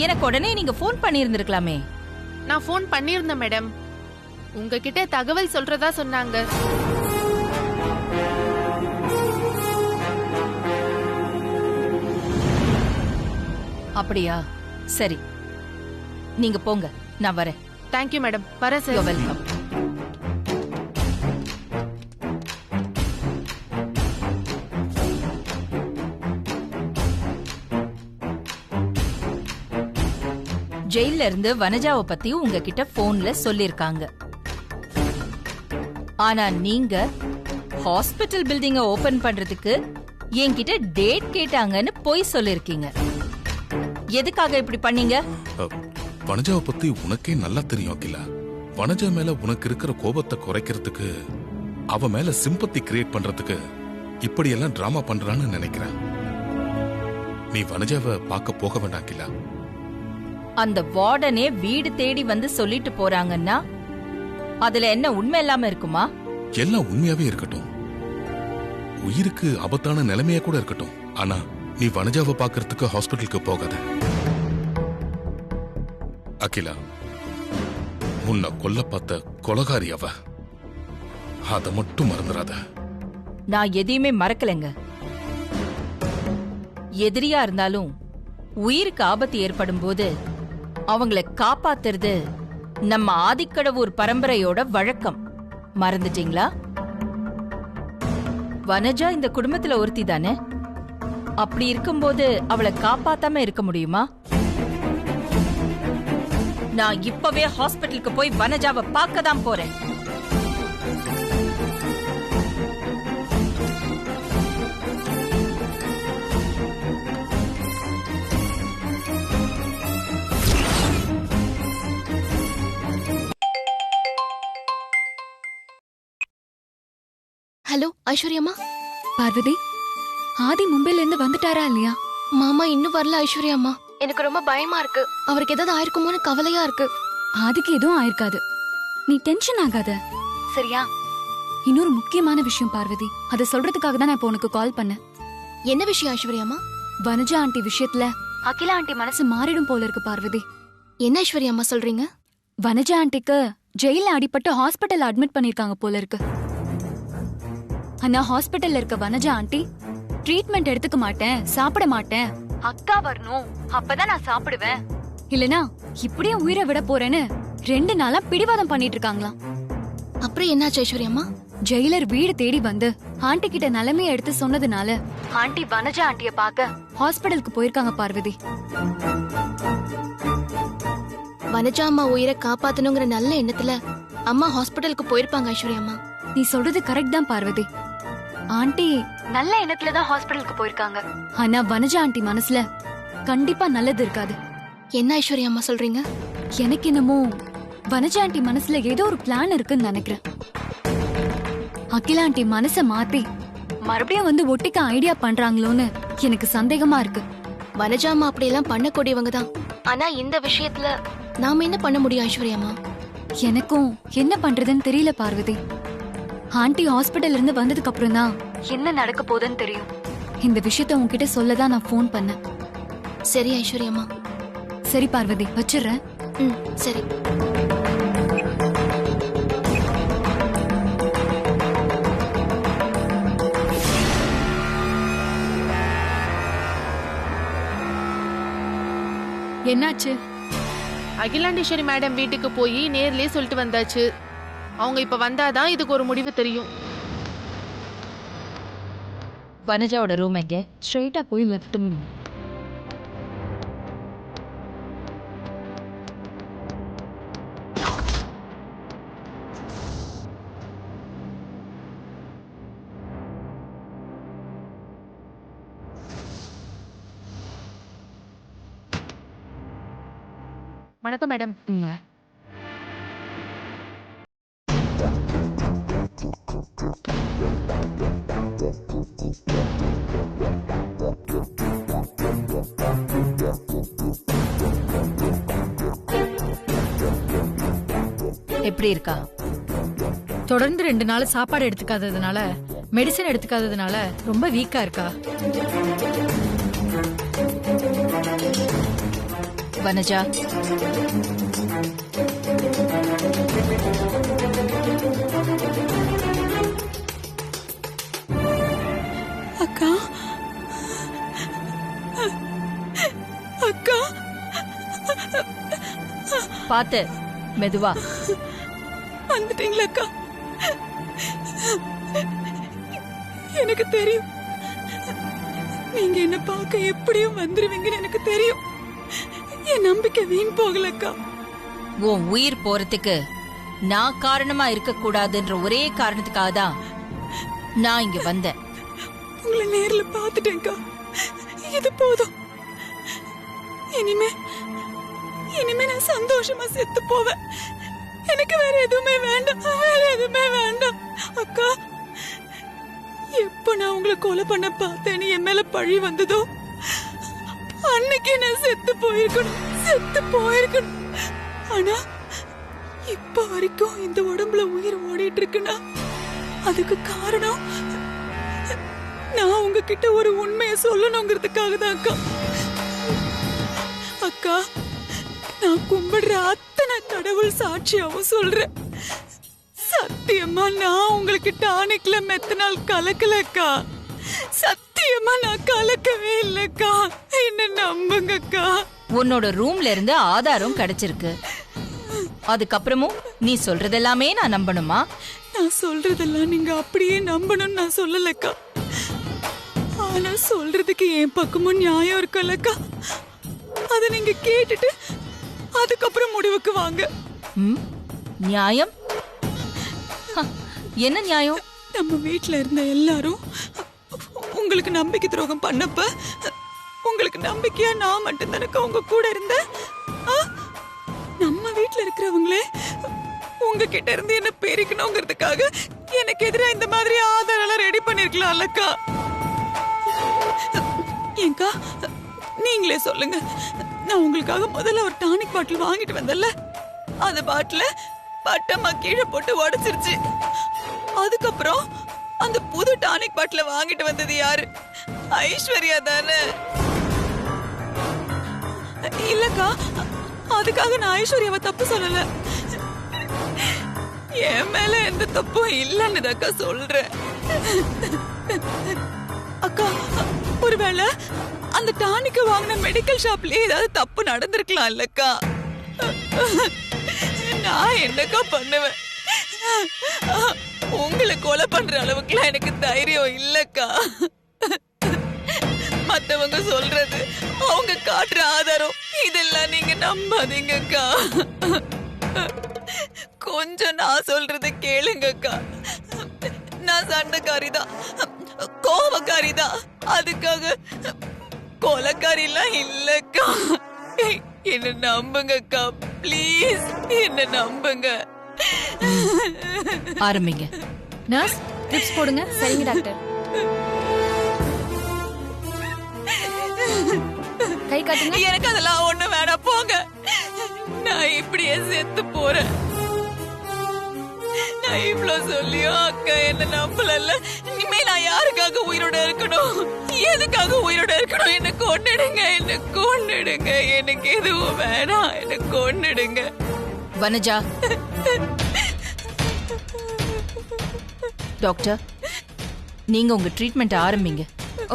எனக்கு உடனே நீங்க போன் பண்ணியிருந்திருக்கலாமே. நான் போன் பண்ணியிருந்தேன் மேடம். உங்ககிட்ட தகவல் சொல்றதா சொன்னாங்க. அப்படியா? சரி, நீங்க போங்க, நான் வரேன். Thank you madam. வரேன் சார். வெல்கம். ஜெயில இருந்து வனஜாவை பத்தி உங்ககிட்ட போன்ல சொல்லிருக்காங்க. ஆனா நீங்க ஹாஸ்பிட்டல் பில்டிங்க ஓபன் பண்றதுக்கு என்கிட்ட டேட் கேட்டாங்கன்னு போய் சொல்லிருக்கீங்க. எதுக்காக இப்படி பண்ணீங்க? வனஜாவை பத்தி உனக்கே நல்லா தெரியும் அகிலா. வனஜா மேல உனக்கு இருக்கிற கோபத்தை குறைக்கிறதுக்கு, அவ மேல சிம்பத்தி கிரியேட் பண்றதுக்கு இப்படி எல்லாம் டிராமா பண்றான்னு நினைக்கிறேன். நீ வனஜாவை பார்க்க போக வேண்டாம் அகிலா. அந்த வார்டனே வீடு தேடி வந்து சொல்லிட்டு போறாங்கன்னா அதுல என்ன உண்மை இல்லாம இருக்குமா? எல்லாம் உண்மையாவே இருக்கட்டும், உயிருக்கு ஆபத்தான நிலைமையா கூட இருக்கட்டும். ஆனா நீ வனஜாவை பாக்குறதுக்கு ஹாஸ்பிட்டலுக்கு போகாத அகிலா. உன்னை கொல்ல பார்த்த கொலகாரி அவ, அத மட்டும் மறந்துடாத. நான் எதையுமே மறக்கலைங்க. எதிரியா இருந்தாலும் உயிருக்கு ஆபத்து ஏற்படும் போது அவங்கள காப்பாத்துறது நம்ம ஆதிக்கடவுர் பரம்பரையோட வழக்கம். மறந்துட்டீங்களா? வனஜா இந்த குடும்பத்துல ஒருத்தி தானே. அப்படி இருக்கும்போது அவளை காப்பாத்தாம இருக்க முடியுமா? நான் இப்பவே ஹாஸ்பிட்டலுக்கு போய் வனஜாவை பார்க்க தான் போறேன். ஹலோ ஐஸ்வர்யம்மா. பார்வதி, ஆதி மும்பைல இருந்து வந்துட்டாரா இல்லையா? மாமா இன்னும் வரல ஐஸ்வர்யம்மா. எனக்கு ரொம்ப பயமா இருக்கு. அவருக்கு ஏதாவது ஆயிருக்குமோன்னு கவலையா இருக்கு. ஆதிக்கு எதுவும் ஆயிருக்காது, நீ டென்ஷன் ஆகாத சரியா? இன்னொரு முக்கியமான விஷயம் பார்வதி, அதை சொல்றதுக்காக தான் நான் இப்போ உனக்கு கால் பண்ணேன். என்ன விஷயம் ஐஸ்வர்யம்மா? வனஜா ஆண்டி விஷயத்துல அகிலா ஆண்டி மனசு மாறிடும் போல இருக்கு பார்வதி. என்ன ஐஸ்வர்யம்மா சொல்றீங்க? வனஜா ஆண்டிக்கு ஜெயில அடிபட்டு ஹாஸ்பிட்டல் அட்மிட் பண்ணிருக்காங்க போல இருக்கு. ஆனா ஹாஸ்பிட்டல்ல இருக்க வனஜா ஆண்டி ட்ரீட்மெண்ட் எடுத்துக்க மாட்டேன், சாப்பிட மாட்டேன், அக்கா வரணும் அப்பதான் நான் சாப்பிடுவேன், இல்லனா இப்படியே உயிரை விட போறேன்னு 2 நாளா பிடிவாதம் பண்ணிட்டு இருக்காங்களாம். அப்புறம் என்னாச்சு ஐஸ்வர்யம்மா? ஜெயிலர் வீடு தேடி வந்து ஆண்டி கிட்ட நிலைமைய எடுத்து சொன்னதுனால ஆண்டி வனஜா ஆண்டிய பாக்க ஹாஸ்பிட்டலுக்கு போயிருக்காங்க பார்வதி. வனஜா அம்மா உயிரை காப்பாத்தணுங்கிற நல்ல எண்ணத்துல அம்மா ஹாஸ்பிட்டலுக்கு போயிருப்பாங்க ஐஸ்வர்யம்மா. நீ சொல்றது கரெக்ட் தான் பார்வதி. ஆண்டி நல்ல எண்ணத்துல தான் ஹாஸ்பிட்டலுக்கு போயிருக்காங்க. ஆனா வனஜா ஆண்டி மனசுல கண்டிப்பா நல்லது இருக்காது. என்ன ஐஸ்வர்யம்மா சொல்றீங்க? எனக்கு என்னமோ வனஜா ஆண்டி மனசுல ஏதோ ஒரு பிளான் இருக்குன்னு நினைக்கிறேன். அகிலா ஆண்டி மனச மாத்தி மறுபடியும் வந்து ஒட்டிக்க ஐடியா பண்றாங்களோன்னு எனக்கு சந்தேகமா இருக்கு. வனஜா அம்மா அப்படியெல்லாம் பண்ணக்கூடியவங்க தான். ஆனா இந்த விஷயத்துல நாம என்ன பண்ண முடியும் ஐஸ்வர்யம்மா? எனக்கும் என்ன பண்றதுன்னு தெரியல பார்வதி. ஆண்டி ஹாஸ்பிட்டல்ல இருந்து வந்ததுக்கு அப்புறம் தான் என்ன நடக்க போகுதுன்னு தெரியும். இந்த விஷயத்த உன்கிட்ட சொல்லதான் நான் போன் பண்ணேன். சரி ஐஸ்வர்யம்மா. சரி பார்வதி, வச்சிடுறேன். சரி. என்னாச்சு? அகிலாண்டேஸ்வரி மேடம் வீட்டுக்கு போய் நேர்லயே சொல்லிட்டு வந்தாச்சு. அவங்க இப்ப வந்தாதான் இதுக்கு ஒரு முடிவு தெரியும். வனஜாவோட ரூம் எங்க? ஸ்ட்ரெயிட்டா போய் லெஃப்ட். வணக்கம் மேடம். எப்படி இருக்கா? தொடர்ந்து 2 நாள் சாப்பாடு எடுத்துக்காததுனால, மெடிசன் எடுத்துக்காததுனால ரொம்ப வீக்கா இருக்கா. வனஜா, அக்கா அக்கா பாத்து மெதுவா. வந்துட்டீங்களா அக்கா? எனக்கு தெரியும் நீங்க என்ன பார்க்க எப்படியும் வந்துருவீங்கன்னு எனக்கு தெரியும். என் நம்பிக்கை வீண் போகலக்கா. உன் உயிர் போறதுக்கு நான் காரணமா இருக்க கூடாதுன்ற ஒரே காரணத்துக்காக தான் நான் இங்க வந்தேன். உங்களை நேர்ல பாத்துட்டேன்க்கா, இது போதும். இனிமே நான் சந்தோஷமா செத்து போவேன். எனக்கு வேற எதுவுமே வேண்டாம், வேற எதுவுமே வேண்டாம். அக்கா, எப்ப நான் உங்களை கொலை பண்ண பார்த்தேன்னு என் மேல பழி வந்ததோ அன்னைக்கு நான் செத்து போயிருக்கணும். ஆனா இப்ப வரைக்கும் இந்த உடம்புல உயிர் ஓடிட்டு இருக்குன்னா அதுக்கு காரணம் நான் உங்ககிட்ட ஒரு உண்மையை சொல்லணுங்கிறதுக்காக தான் அக்கா. அக்கா, நான் கும்பிடுற அத்தனை கடவுள் சாட்சியாவும் சொல்றேன், சத்தியமா நான் உங்களுக்கு டானிக்ல மெத்தனால் கலக்கலக்கா. சத்தியமா நான் கலக்கவே இல்லக்கா. என்ன நம்புங்கக்கா. உன்னோட ரூம்ல இருந்து ஆதாரம் கிடைச்சிருக்கு. அதுக்கப்புறமும் நீ சொல்றதெல்லாமே நான் நம்பணுமா? நான் சொல்றதெல்லாம் நீங்க அப்படியே நம்பணும்னு நான் சொல்லலக்கா. ஆனா சொல்றதுக்கு என் பக்கமும் நியாயம் இருக்குல்லக்கா. அத நீங்க கேட்டுட்டு அதுக்கப்புறம் முடிவுக்கு வாங்க. நியாயம்? என்ன நியாயம்? நம்ம வீட்ல இருந்த எல்லாரும் உங்களுக்கு நம்பிக்கை துரோகம் பண்ணப்ப உங்களுக்கு நம்பிக்கையா நான் மட்டும் தானக்கா உங்க கூட இருந்தேன். நம்ம வீட்ல இருக்கிறவங்களே உங்ககிட்ட இருந்து என்ன பிரிக்கணுங்கிறதுக்காக எனக்கு எதிராக இந்த மாதிரி ஆதாரம் ரெடி பண்ணிருக்கலாம்லக்கா. ஏங்கா, நீங்களே சொல்லுங்க. நான் உங்களுக்காக முதல்ல ஒரு டானிக் பாட்டில் வாங்கிட்டு வந்தேன்ல, அந்த பாட்டில பட்டமா கீழே போட்டு உடைச்சிருச்சு. அதுக்கப்புறம் அந்த புது டானிக் பாட்டில வாங்கிட்டு வந்தது யாரு? ஐஸ்வர்யா தானே? இல்லக்கா, அதுக்காக நான் ஐஸ்வர்யாவை தப்பு சொல்லல. என் மேல எந்த தப்பும் இல்லன்னு அக்கா சொல்றேன். அக்கா, ஒருவேளை அந்த டானிக்க வாங்கின மெடிக்கல் ஷாப்லயே ஏதாவது தப்பு நடந்திருக்கலாம் இல்லக்கா. நான் என்னக்கா பண்ணுவேன்? உங்களை கொலை பண்ற அளவுக்குலாம் எனக்கு தைரியம் இல்லக்கா. மத்தவங்க சொல்றது, அவங்க காட்டுற ஆதாரம் இதெல்லாம் நீங்க நம்பாதீங்கக்கா. கொஞ்சம் நான் சொல்றத கேளுங்கக்கா. நான் சண்டைக்காரிதான், கோபக்காரிதான், அதுக்காக கொலைக்காரிலாம் இல்லக்கா. என்ன நம்புங்கக்கா, ப்ளீஸ் என்ன நம்புங்க. ஆரம்பிங்க. நர்ஸ், டிப்ஸ் போடுங்க. சரிங்க டாக்டர். கை காட்டுங்க. எனக்கு அதெல்லாம் ஒண்ணு வேணாம், போங்க. நான் இப்படியே செத்து போறேன். நான் இவ்வளவு சொல்லியும் அக்கா என்ன நம்பலல்ல. இனிமே நான் யாருக்காக உயிரோட இருக்கணும், எதுக்காக உயிரோட இருக்கணும்? என்ன கொன்னுடுங்க, என்ன கொன்னுடுங்க. எனக்கு எதுவும் வேணாம், என்ன கொன்னுடுங்க. வனஜா, டாக்டர், நீங்க உங்க ட்ரீட்மெண்ட் ஆரம்பிங்க.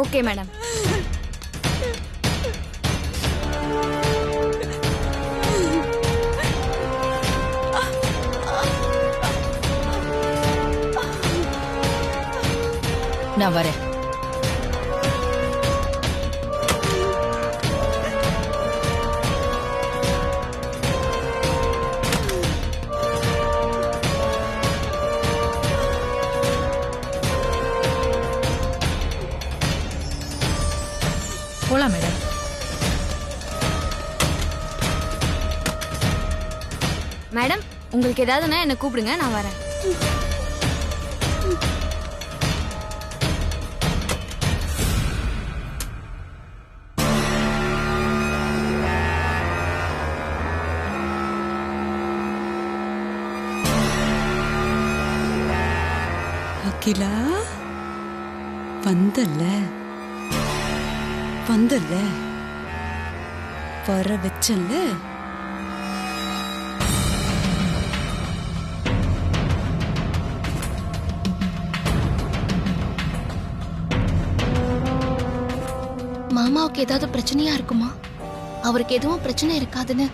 Okay madam. நான் வரேன். போலாம் மேடம். மேடம், உங்களுக்கு ஏதாவதுன்னா என்ன கூப்பிடுங்க, நான் வரேன். அகிலா, வந்தல்ல வந்தல்ல வர வச்சல. மாமாவுக்கு ஏதாவது பிரச்சனையா இருக்குமா? அவருக்கு எதுவும் பிரச்சனை இருக்காதுன்னு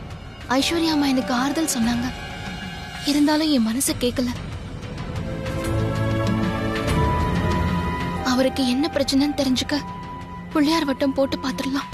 ஐஸ்வர்யா அம்மா எனக்கு ஆறுதல் சொன்னாங்க. இருந்தாலும் என் மனசு கேட்கல. அவருக்கு என்ன பிரச்சனைன்னு தெரிஞ்சுக்க பிள்ளையார் வட்டம் போட்டு பாத்துடலாம்.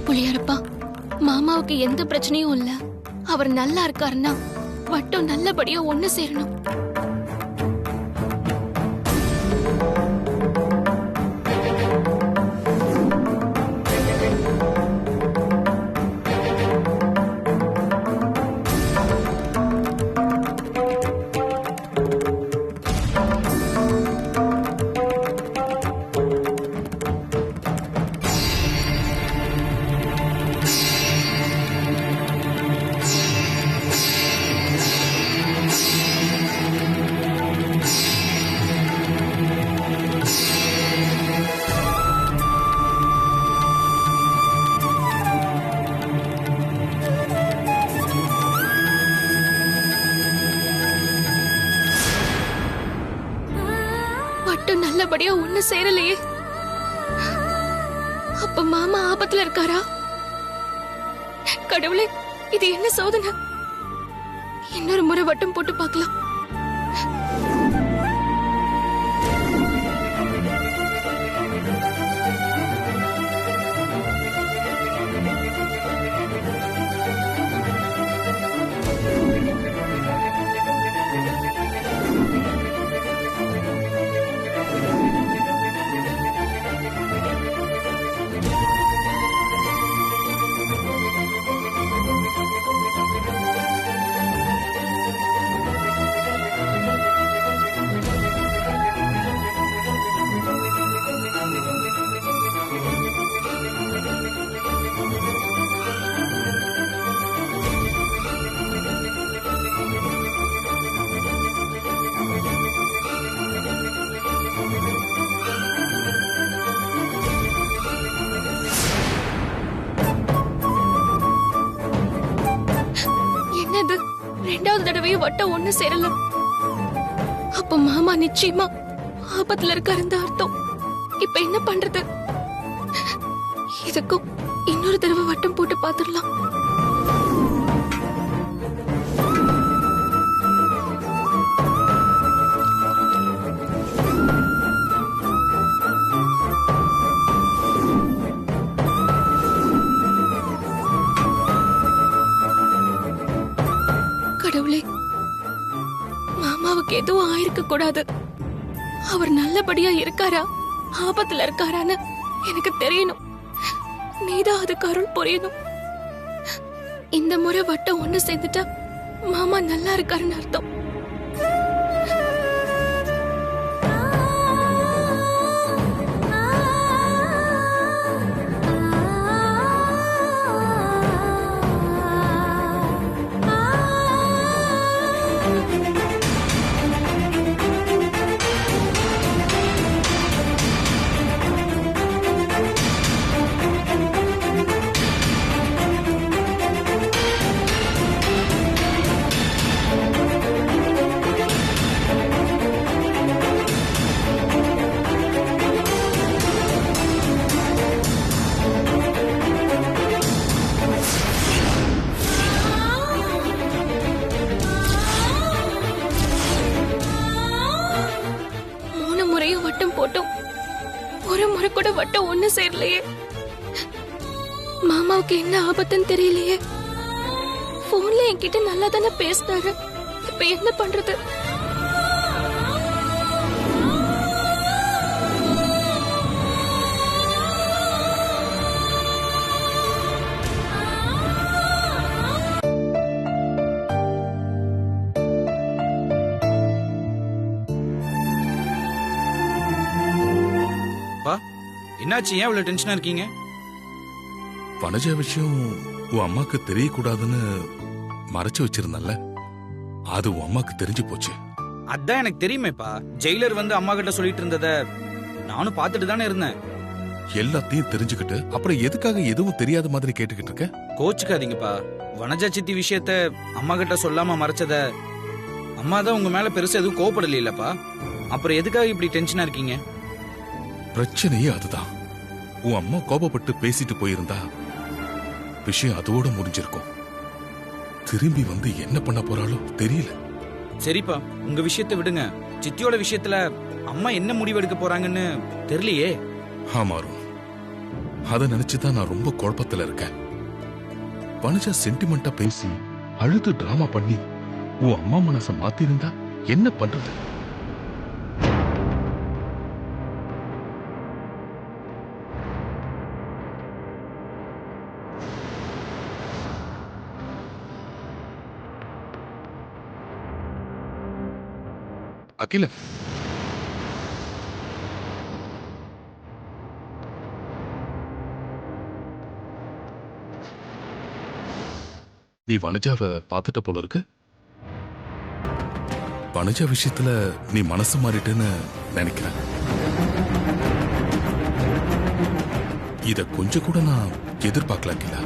புள்ளியாரப்பா, மாமாவுக்கு எந்த பிரச்சனையும் இல்ல. அவர் நல்லா இருக்காருன்னா வட்டம் நல்லபடியா ஒண்ணு சேரணும். வட்டம் நல்லபடியா ஒண்ணு சேரலையே. அப்ப மாமா ஆபத்துல இருக்காரா? கடவுளே, இது என்ன சோதனை? இன்னொரு முறை வட்டம் போட்டு பார்க்கலாம். என்னது, ரெண்டாவது தடவையும் வட்டம் ஒண்ணு சேரல. அப்ப மாமா நிச்சயமா ஆபத்துல இருக்காருந்த அர்த்தம். இப்ப என்ன பண்றது? இதுக்கும் இன்னொரு தடவை வட்டம் போட்டு பாத்துடலாம். கடவுளே, மாமாவுக்கு எதுவும் ஆயிருக்க கூடாது. அவர் நல்லபடியா இருக்காரா, ஆபத்துல இருக்காரான்னு எனக்கு தெரியணும். நீதான் அதுக்கு அருள் புரியணும். இந்த முறை வட்டம் ஒண்ணு சேர்ந்துட்டா மாமா நல்லா இருக்காருன்னு அர்த்தம். வட்டம் போட்டோம், ஒரு முறை கூட வட்டம் ஒண்ணு சேரலையே. மாமாவுக்கு என்ன ஆபத்துன்னு தெரியலையே. போன்ல என்கிட்ட நல்லா தானே பேசினாரு. இப்ப என்ன பண்றது? என்னாச்சு? ஏன் இவ்வளவு டென்ஷனா இருக்கீங்க? வனஜா விஷயம் உன் அம்மாக்கு தெரியக்கூடாதுன்னு மறைச்சு வச்சிருந்தல்ல, அது உன் அம்மாக்கு தெரிஞ்சு போச்சு. அதான் எனக்கு தெரியுமேப்பா. ஜெயிலர் வந்து அம்மா கிட்ட சொல்லிட்டு இருந்தத நானும் பார்த்துட்டு தானே இருந்தேன். எல்லாத்தையும் தெரிஞ்சுக்கிட்டு அப்புறம் எதுக்காக எதுவும் தெரியாத மாதிரி கேட்டுக்கிட்டு இருக்க? கோச்சுக்காதீங்கப்பா. வனஜா சித்தி விஷயத்த அம்மா கிட்ட சொல்லாம மறைச்சத அம்மா தான் உங்க மேல பெருசா எதுவும் கோவப்படல இல்லப்பா. அப்புறம் எதுக்காக இப்படி டென்ஷனா இருக்கீங்க? பிரச்சனையே அதுதான். உன் அம்மா கோபப்பட்டு பேசிட்டு போயிருந்தா விஷயம் அதோட முடிஞ்சிருக்கும். திரும்பி வந்து என்ன பண்ண போறாளோ தெரியல. சரிப்பா, உங்க விஷயத்தை விடுங்க. சித்தியோட விஷயத்துல அம்மா என்ன முடிவு எடுக்க போறாங்கன்னு தெரியலையே. ஆமா அருண், அத நினைச்சுதான் நான் ரொம்ப குழப்பத்துல இருக்கேன். வனஜா சென்டிமெண்டா பேசி அழுது டிராமா பண்ணி உன் அம்மா மனச மாத்திருந்தா என்ன பண்றது? அகில, நீ வனஜாவை பார்த்துட்ட போல இருக்கு. வனஜா விஷயத்துல நீ மனசு மாறிட்டேன்னு நினைக்கிறேன். இத கொஞ்சம் கூட நான் எதிர்பார்க்கல அகிலா.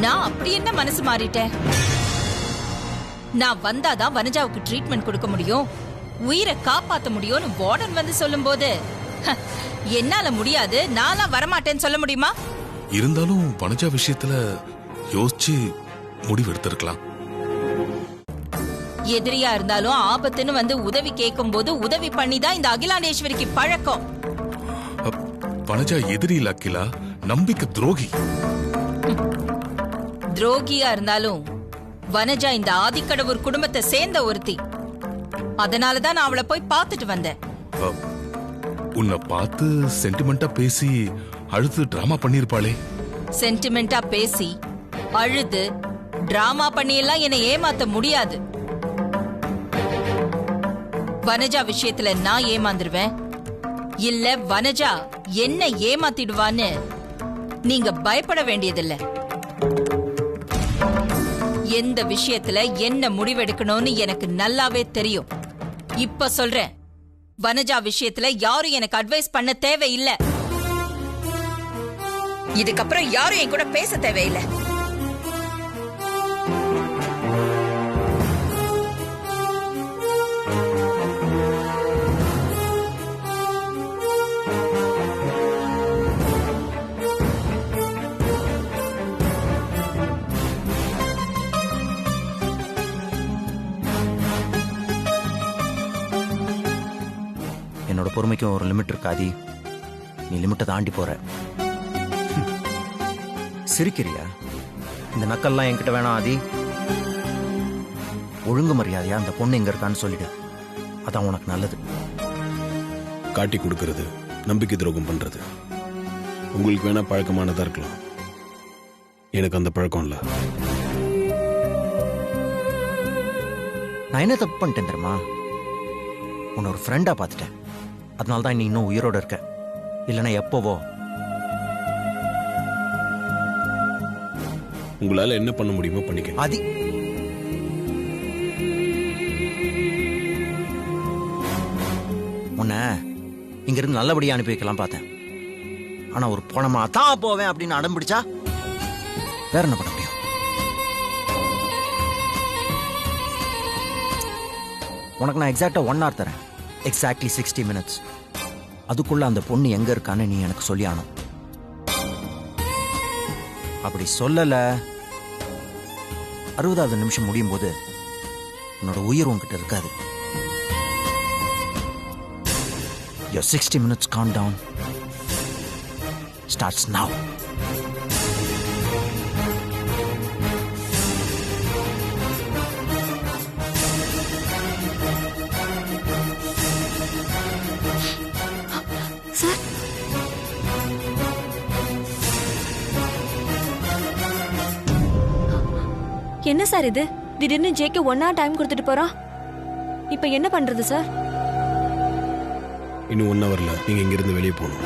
நான் அப்படி என்ன மனசு மாறிட்டேன்? நான் வந்தாதான் வனஜாவுக்கு ட்ரீட்மெண்ட் கொடுக்க முடியும், உயிரை காப்பாத்த முடியும்னு வார்டன் வந்து சொல்லும் போது என்னால முடியாது, நான்லாம் வரமாட்டேன்னு சொல்ல முடியுமா? இருந்தாலும் வனஜா விஷயத்துல யோசிச்சு முடிவு எடுத்திருக்கலாம். எதிரியா இருந்தாலும் ஆபத்துன்னு வந்து உதவி கேட்கும் போது உதவி பண்ணிதான் இந்த அகிலாண்டேஸ்வரிக்கு பழக்கம். வனஜா எதிரி இல்ல அகிலா, நம்பிக்கை துரோகி. துரோகியா இருந்தாலும் வனஜா இந்த ஆதிக்கடவுர் குடும்பத்தை சேர்ந்த ஒருத்தி. அதனாலதான் நான் அவளை போய் பார்த்துட்டு வந்தேன். உன்னை பார்த்து சென்டிமெண்டா பேசி அழுது டிராமா பண்ணிருப்பாளே. சென்டிமெண்டா பேசி அழுது டிராமா பண்ணியெல்லாம் என்னை ஏமாத்த முடியாது. வனஜா விஷயத்துல நான் ஏமாந்துருவேன், இல்ல வனஜா என்ன ஏமாத்திடுவான்னு நீங்க பயப்பட வேண்டியதில்லை. எந்த விஷயத்துல என்ன முடிவெடுக்கணும்னு எனக்கு நல்லாவே தெரியும். இப்ப சொல்றேன், வனஜா விஷயத்துல யாரும் எனக்கு அட்வைஸ் பண்ண தேவையில்லை. இதுக்கப்புறம் யாரும் என் கூட பேச தேவையில்லை. என்னோட பொறுமைக்கும் ஒரு லிமிட் இருக்காதி. நீ லிமிட்டை தாண்டி போற. சிரிக்கிறியா? இந்த நக்கல்லாம் என்கிட்ட வேணாம் ஆதி. ஒழுங்கு மரியாதையா அந்த பொண்ணு எங்க இருக்கான்னு சொல்லிடு. அதான் உனக்கு நல்லது. காட்டி கொடுக்கறது, நம்பிக்கை துரோகம் பண்றது உங்களுக்கு வேணா பழக்கமானதா இருக்கலாம். எனக்கு அந்த பழக்கம் இல்ல. நான் என்ன தப்பு பண்ணிட்டேன் தெரியுமா? உன்னை ஒரு ஃப்ரெண்டா பார்த்துட்டேன். அதனால தான் நீ இன்னும் உயிரோட இருக்க. இல்லைன்னா எப்போவோ. உங்களால என்ன பண்ண முடியுமோ பண்ணிக்க. ஆதி, உன்னை இங்கிருந்து நல்லபடியா அனுப்பி வைக்கலாம் பார்த்தேன். ஆனா ஒரு பணமா தான் போவேன் அப்படின்னு அடம் பிடிச்சா வேற என்ன பண்ண முடியும்? உனக்கு நான் எக்ஸாக்டா 1 hour தரேன். Exactly 60 minutes. அதுக்குள்ள அந்த பொண்ணு எங்க இருக்கான்னு நீ எனக்கு சொல்லி ஆனும். அப்படி சொல்லல, 60வது நிமிஷம் முடியும் போது உன்னோட உயிர் உன்கிட்ட இருக்காது. Your 60 minutes countdown starts now. Sir, என்ன சார் இது? திடீர்னு ஜேக்கு 1 hour டைம் கொடுத்துட்டு போறா. இப்ப என்ன பண்றது சார்? இன்னும் 1 ஹவர்ல நீங்க இங்கிருந்து வெளியே போகணும்.